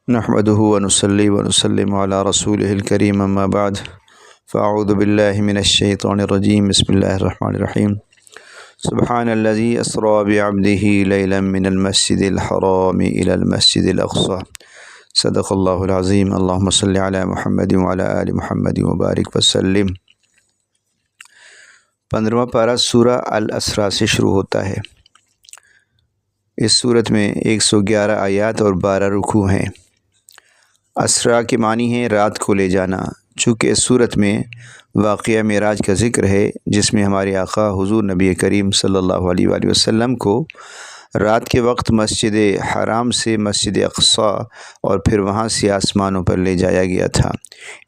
نحمده ونصلي ونسلم على رسوله الكريم اما بعد فاعوذ بالله من الشيطان الرجيم بسم الله الرحمن الرحيم سبحان الذي اسرى بعبده ليلا من المسجد الحرام الى المسجد الاقصى صدق الله العظيم اللهم صل على محمد وعلى آل محمد وبارك وسلم 15واں پارہ سورہ الاسراء سے شروع ہوتا ہے۔ اس صورت میں 111 آیات اور 12 رکوع ہیں۔ اسراء کے معنی ہیں رات کو لے جانا۔ چونکہ اس صورت میں واقعہ معراج کا ذکر ہے، جس میں ہمارے آقا حضور نبی کریم صلی اللہ علیہ وآلہ وسلم کو رات کے وقت مسجد حرام سے مسجد اقصی اور پھر وہاں سے آسمانوں پر لے جایا گیا تھا،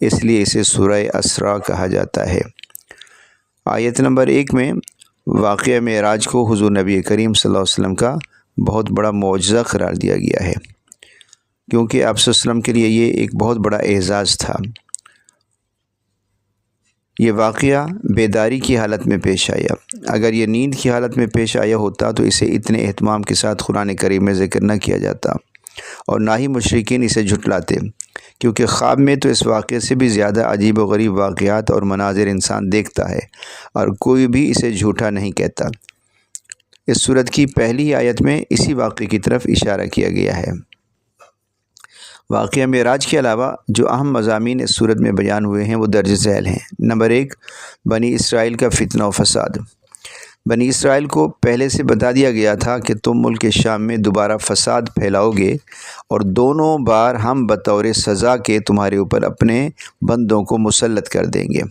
اس لیے اسے سورہ اسراء کہا جاتا ہے۔ آیت نمبر 1 میں واقعہ معراج کو حضور نبی کریم صلی اللہ علیہ وسلم کا بہت بڑا معجزہ قرار دیا گیا ہے، کیونکہ آپ صلی اللہ علیہ وسلم کے لیے یہ ایک بہت بڑا اعزاز تھا۔ یہ واقعہ بیداری کی حالت میں پیش آیا۔ اگر یہ نیند کی حالت میں پیش آیا ہوتا تو اسے اتنے اہتمام کے ساتھ قرآن کریم میں ذکر نہ کیا جاتا، اور نہ ہی مشرکین اسے جھٹلاتے، کیونکہ خواب میں تو اس واقعے سے بھی زیادہ عجیب و غریب واقعات اور مناظر انسان دیکھتا ہے، اور کوئی بھی اسے جھوٹا نہیں کہتا۔ اس سورت کی پہلی آیت میں اسی واقعے کی طرف اشارہ کیا گیا ہے۔ واقعہ معراج کے علاوہ جو اہم مضامین اس صورت میں بیان ہوئے ہیں وہ درج ذیل ہیں۔ نمبر 1، بنی اسرائیل کا فتنہ و فساد۔ بنی اسرائیل کو پہلے سے بتا دیا گیا تھا کہ تم ملک شام میں دوبارہ فساد پھیلاؤ گے، اور دونوں بار ہم بطور سزا کے تمہارے اوپر اپنے بندوں کو مسلط کر دیں گے۔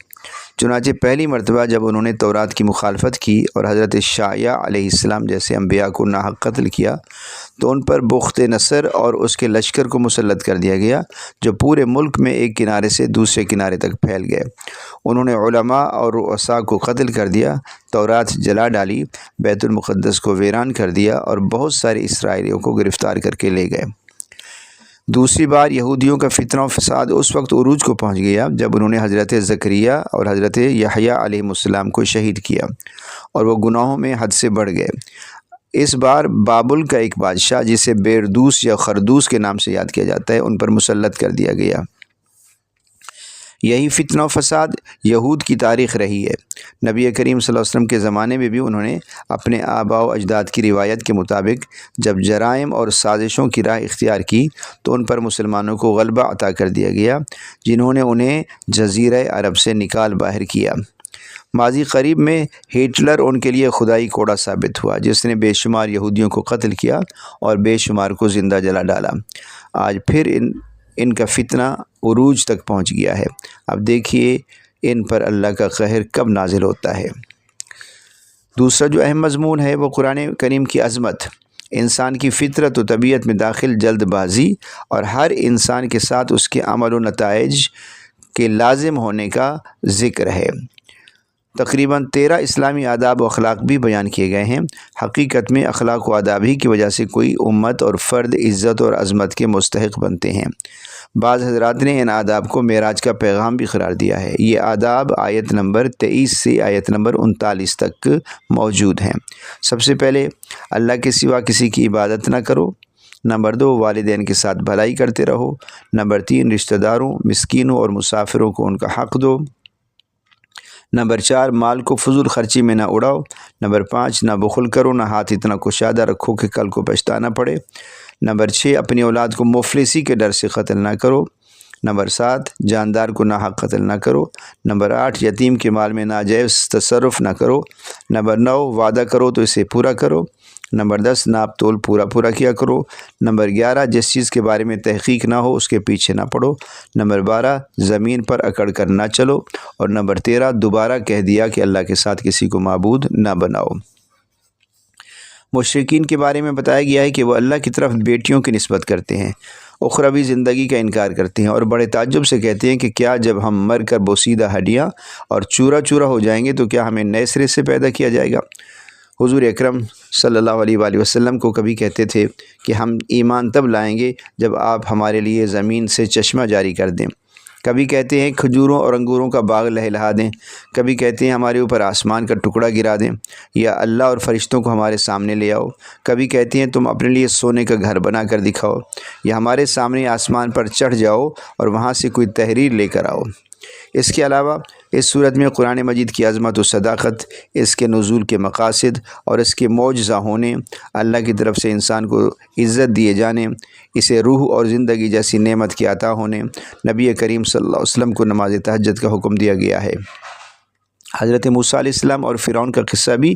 چنانچہ پہلی مرتبہ جب انہوں نے تورات کی مخالفت کی اور حضرت شعیہ علیہ السلام جیسے انبیاء کو ناحق قتل کیا، تو ان پر بخت نصر اور اس کے لشکر کو مسلط کر دیا گیا، جو پورے ملک میں ایک کنارے سے دوسرے کنارے تک پھیل گئے۔ انہوں نے علماء اور رؤساء کو قتل کر دیا، تورات جلا ڈالی، بیت المقدس کو ویران کر دیا، اور بہت سارے اسرائیلیوں کو گرفتار کر کے لے گئے۔ دوسری بار یہودیوں کا فتنہ و فساد اس وقت عروج کو پہنچ گیا جب انہوں نے حضرت زکریا اور حضرت یحییٰ علیہ السلام کو شہید کیا، اور وہ گناہوں میں حد سے بڑھ گئے۔ اس بار بابل کا ایک بادشاہ، جسے بیردوس یا خردوس کے نام سے یاد کیا جاتا ہے، ان پر مسلط کر دیا گیا۔ یہی فتنہ و فساد یہود کی تاریخ رہی ہے۔ نبی کریم صلی اللہ علیہ وسلم کے زمانے میں بھی انہوں نے اپنے آباء و اجداد کی روایت کے مطابق جب جرائم اور سازشوں کی راہ اختیار کی تو ان پر مسلمانوں کو غلبہ عطا کر دیا گیا، جنہوں نے انہیں جزیرہ عرب سے نکال باہر کیا۔ ماضی قریب میں ہٹلر ان کے لیے خدائی کوڑا ثابت ہوا، جس نے بے شمار یہودیوں کو قتل کیا اور بے شمار کو زندہ جلا ڈالا۔ آج پھر ان کا فتنہ عروج تک پہنچ گیا ہے۔ اب دیکھیے ان پر اللہ کا قہر کب نازل ہوتا ہے۔ دوسرا جو اہم مضمون ہے وہ قرآن کریم کی عظمت، انسان کی فطرت و طبیعت میں داخل جلد بازی، اور ہر انسان کے ساتھ اس کے عمل و نتائج کے لازم ہونے کا ذکر ہے۔ تقریباً 13 اسلامی آداب و اخلاق بھی بیان کیے گئے ہیں۔ حقیقت میں اخلاق و آداب ہی کی وجہ سے کوئی امت اور فرد عزت اور عظمت کے مستحق بنتے ہیں۔ بعض حضرات نے ان آداب کو معراج کا پیغام بھی قرار دیا ہے۔ یہ آداب آیت نمبر 23 سے آیت نمبر 39 تک موجود ہیں۔ سب سے پہلے اللہ کے سوا کسی کی عبادت نہ کرو۔ نمبر 2، والدین کے ساتھ بھلائی کرتے رہو۔ نمبر 3، رشتہ داروں، مسکینوں اور مسافروں کو ان کا حق دو۔ نمبر 4، مال کو فضول خرچی میں نہ اڑاؤ۔ نمبر 5، نہ بخل کرو، نہ ہاتھ اتنا کشادہ رکھو کہ کل کو پچھتانا پڑے۔ نمبر 6، اپنی اولاد کو مفلسی کے ڈر سے قتل نہ کرو۔ نمبر 7، جاندار کو ناحق قتل نہ کرو۔ نمبر 8، یتیم کے مال میں ناجائز تصرف نہ کرو۔ نمبر 9، وعدہ کرو تو اسے پورا کرو۔ نمبر 10، ناپ تول پورا کیا کرو۔ نمبر 11، جس چیز کے بارے میں تحقیق نہ ہو اس کے پیچھے نہ پڑو۔ نمبر 12، زمین پر اکڑ کر نہ چلو۔ اور نمبر 13، دوبارہ کہہ دیا کہ اللہ کے ساتھ کسی کو معبود نہ بناؤ۔ مشرکین کے بارے میں بتایا گیا ہے کہ وہ اللہ کی طرف بیٹیوں کی نسبت کرتے ہیں، اخروی زندگی کا انکار کرتے ہیں، اور بڑے تعجب سے کہتے ہیں کہ کیا جب ہم مر کر بوسیدہ ہڈیاں اور چورا چورا ہو جائیں گے تو کیا ہمیں نئے سرے سے پیدا کیا جائے گا؟ حضور اکرم صلی اللہ علیہ وآلہ وسلم کو کبھی کہتے تھے کہ ہم ایمان تب لائیں گے جب آپ ہمارے لیے زمین سے چشمہ جاری کر دیں۔ کبھی کہتے ہیں کھجوروں اور انگوروں کا باغ لہلہا دیں، کبھی کہتے ہیں ہمارے اوپر آسمان کا ٹکڑا گرا دیں، یا اللہ اور فرشتوں کو ہمارے سامنے لے آؤ، کبھی کہتے ہیں تم اپنے لیے سونے کا گھر بنا کر دکھاؤ، یا ہمارے سامنے آسمان پر چڑھ جاؤ اور وہاں سے کوئی تحریر لے کر آؤ۔ اس کے علاوہ اس صورت میں قرآن مجید کی عظمت و صداقت، اس کے نزول کے مقاصد اور اس کے معجزہ ہونے، اللہ کی طرف سے انسان کو عزت دیے جانے، اسے روح اور زندگی جیسی نعمت کے عطا ہونے، نبی کریم صلی اللہ علیہ وسلم کو نماز تہجد کا حکم دیا گیا ہے۔ حضرت موسیٰ علیہ السلام اور فرعون کا قصہ بھی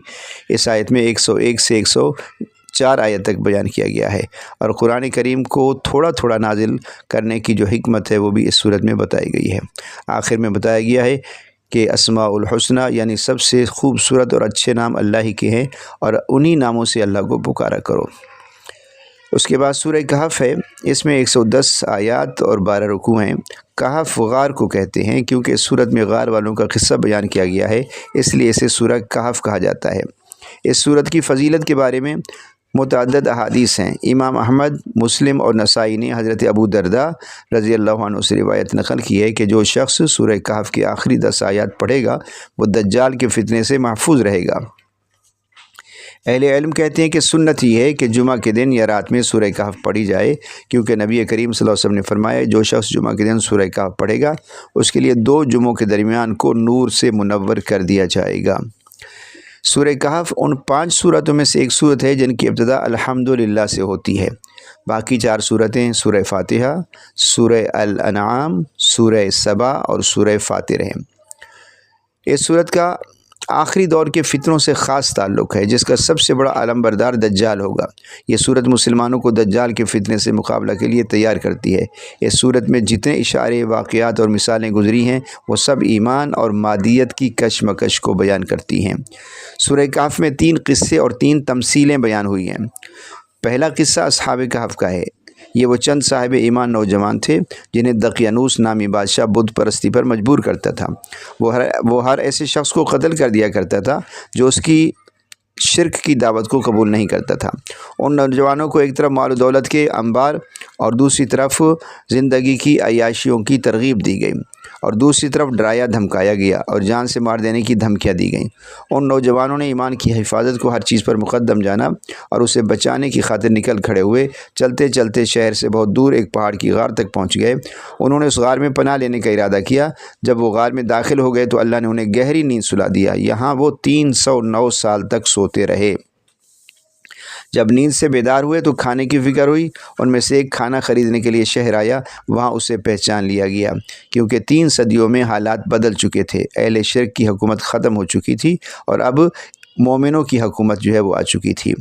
اس آیت میں 101 سے 104 آیت تک بیان کیا گیا ہے، اور قرآن کریم کو تھوڑا تھوڑا نازل کرنے کی جو حکمت ہے وہ بھی اس صورت میں بتائی گئی ہے۔ آخر میں بتایا گیا ہے کہ اسماء الحسنہ یعنی سب سے خوبصورت اور اچھے نام اللہ ہی کے ہیں، اور انہی ناموں سے اللہ کو پکارا کرو۔ اس کے بعد سورہ کہف ہے، اس میں 110 آیات اور 12 رکوع ہیں۔ کہف غار کو کہتے ہیں کیونکہ اس سورت میں غار والوں کا قصہ بیان کیا گیا ہے، اس لیے اسے سورہ کہف کہا جاتا ہے۔ اس سورت کی فضیلت کے بارے میں متعدد احادیث ہیں۔ امام احمد، مسلم اور نسائی نے حضرت ابو درداء رضی اللہ عنہ سے روایت نقل کی ہے کہ جو شخص سورہ کہف کے آخری 10 آیات پڑھے گا وہ دجال کے فتنے سے محفوظ رہے گا۔ اہل علم کہتے ہیں کہ سنت یہ ہے کہ جمعہ کے دن یا رات میں سورہ کہف پڑھی جائے، کیونکہ نبی کریم صلی اللہ علیہ وسلم نے فرمایا جو شخص جمعہ کے دن سورہ کہف پڑھے گا اس کے لیے 2 جمعوں کے درمیان کو نور سے منور کر دیا جائے گا۔ سورہ کہف ان 5 سورتوں میں سے ایک سورت ہے جن کی ابتدا الحمدللہ سے ہوتی ہے۔ باقی 4 سورتیں سورہ فاتحہ، سورہ الانعام، سورہ سبا اور سورہ فاطر ہیں۔ اس سورت کا آخری دور کے فتنوں سے خاص تعلق ہے، جس کا سب سے بڑا علم بردار دجال ہوگا۔ یہ سورت مسلمانوں کو دجال کے فتنے سے مقابلہ کے لیے تیار کرتی ہے۔ اس سورت میں جتنے اشارے، واقعات اور مثالیں گزری ہیں وہ سب ایمان اور مادیت کی کشمکش کو بیان کرتی ہیں۔ سورہ کہف میں 3 قصے اور 3 تمثیلیں بیان ہوئی ہیں۔ پہلا قصہ اصحاب کہف کا ہے۔ یہ وہ چند صاحب ایمان نوجوان تھے جنہیں دقیانوس نامی بادشاہ بت پرستی پر مجبور کرتا تھا۔ وہ ہر ایسے شخص کو قتل کر دیا کرتا تھا جو اس کی شرک کی دعوت کو قبول نہیں کرتا تھا۔ ان نوجوانوں کو ایک طرف مال و دولت کے انبار اور دوسری طرف زندگی کی عیاشیوں کی ترغیب دی گئی، اور دوسری طرف ڈرایا دھمکایا گیا اور جان سے مار دینے کی دھمکیاں دی گئیں۔ ان نوجوانوں نے ایمان کی حفاظت کو ہر چیز پر مقدم جانا اور اسے بچانے کی خاطر نکل کھڑے ہوئے۔ چلتے چلتے شہر سے بہت دور ایک پہاڑ کی غار تک پہنچ گئے۔ انہوں نے اس غار میں پناہ لینے کا ارادہ کیا۔ جب وہ غار میں داخل ہو گئے تو اللہ نے انہیں گہری نیند سلا دیا۔ یہاں وہ 309 سال تک سوتے رہے۔ جب نیند سے بیدار ہوئے تو کھانے کی فکر ہوئی۔ ان میں سے ایک کھانا خریدنے کے لیے شہر آیا، وہاں اسے پہچان لیا گیا، کیونکہ 3 صدیوں میں حالات بدل چکے تھے۔ اہل شرک کی حکومت ختم ہو چکی تھی اور اب مومنوں کی حکومت جو ہے وہ آ چکی تھی۔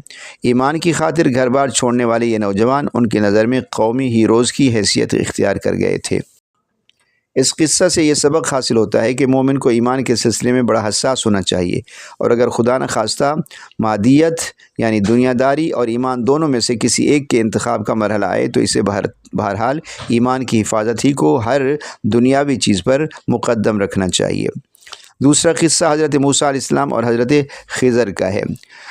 ایمان کی خاطر گھر بار چھوڑنے والے یہ نوجوان ان کی نظر میں قومی ہیروز کی حیثیت اختیار کر گئے تھے۔ اس قصہ سے یہ سبق حاصل ہوتا ہے کہ مومن کو ایمان کے سلسلے میں بڑا حساس ہونا چاہیے، اور اگر خدا نخواستہ مادیت یعنی دنیا داری اور ایمان دونوں میں سے کسی ایک کے انتخاب کا مرحلہ آئے تو اسے بہرحال ایمان کی حفاظت ہی کو ہر دنیاوی چیز پر مقدم رکھنا چاہیے۔ دوسرا قصہ حضرت موسیٰ علیہ السلام اور حضرت خضر کا ہے۔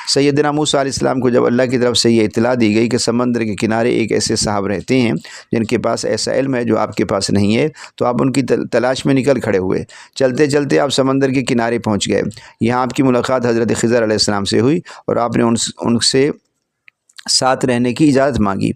سیدنا موسیٰ علیہ السلام کو جب اللہ کی طرف سے یہ اطلاع دی گئی کہ سمندر کے کنارے ایک ایسے صاحب رہتے ہیں جن کے پاس ایسا علم ہے جو آپ کے پاس نہیں ہے، تو آپ ان کی تلاش میں نکل کھڑے ہوئے۔ چلتے چلتے آپ سمندر کے کنارے پہنچ گئے۔ یہاں آپ کی ملاقات حضرت خضر علیہ السلام سے ہوئی اور آپ نے ان سے ساتھ رہنے کی اجازت مانگی۔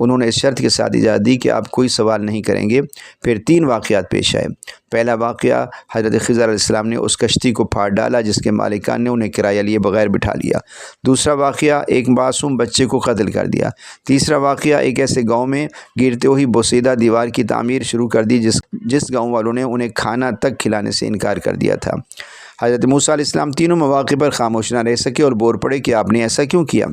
انہوں نے اس شرط کے ساتھ اجازت دی کہ آپ کوئی سوال نہیں کریں گے۔ پھر 3 واقعات پیش آئے۔ پہلا واقعہ، حضرت خضر علیہ السلام نے اس کشتی کو پھاڑ ڈالا جس کے مالکان نے انہیں کرایہ لیے بغیر بٹھا لیا۔ دوسرا واقعہ، ایک معصوم بچے کو قتل کر دیا۔ تیسرا واقعہ، ایک ایسے گاؤں میں گرتے ہوئی بوسیدہ دیوار کی تعمیر شروع کر دی جس گاؤں والوں نے انہیں کھانا تک کھلانے سے انکار کر دیا تھا۔ حضرت موسیٰ علیہ السلام تینوں مواقع پر خاموش نہ رہ سکے اور بور پڑے کہ آپ نے ایسا کیوں کیا۔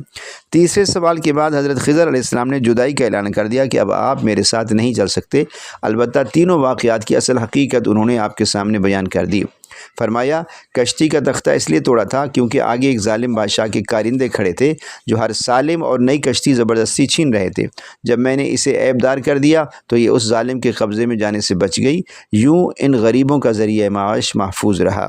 تیسرے سوال کے بعد حضرت خضر علیہ السلام نے جدائی کا اعلان کر دیا کہ اب آپ میرے ساتھ نہیں چل سکتے۔ البتہ تینوں واقعات کی اصل حقیقت انہوں نے آپ کے سامنے بیان کر دی۔ فرمایا، کشتی کا تختہ اس لیے توڑا تھا کیونکہ آگے ایک ظالم بادشاہ کے کارندے کھڑے تھے جو ہر سالم اور نئی کشتی زبردستی چھین رہے تھے۔ جب میں نے اسے عیب دار کر دیا تو یہ اس ظالم کے قبضے میں جانے سے بچ گئی۔ یوں ان غریبوں کا ذریعہ معاش محفوظ رہا۔